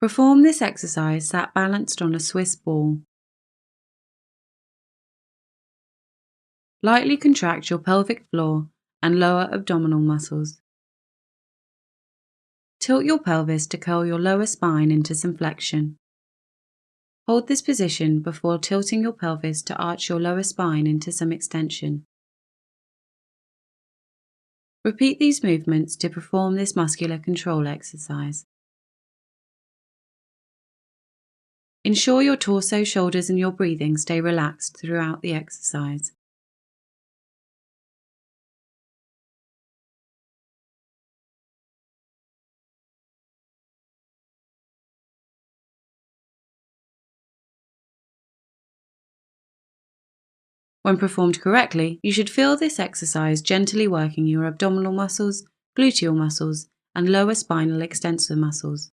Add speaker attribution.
Speaker 1: Perform this exercise sat balanced on a Swiss ball. Lightly contract your pelvic floor and lower abdominal muscles. Tilt your pelvis to curl your lower spine into some flexion. Hold this position before tilting your pelvis to arch your lower spine into some extension. Repeat these movements to perform this muscular control exercise. Ensure your torso, shoulders and your breathing stay relaxed throughout the exercise. When performed correctly, you should feel this exercise gently working your abdominal muscles, gluteal muscles, and lower spinal extensor muscles.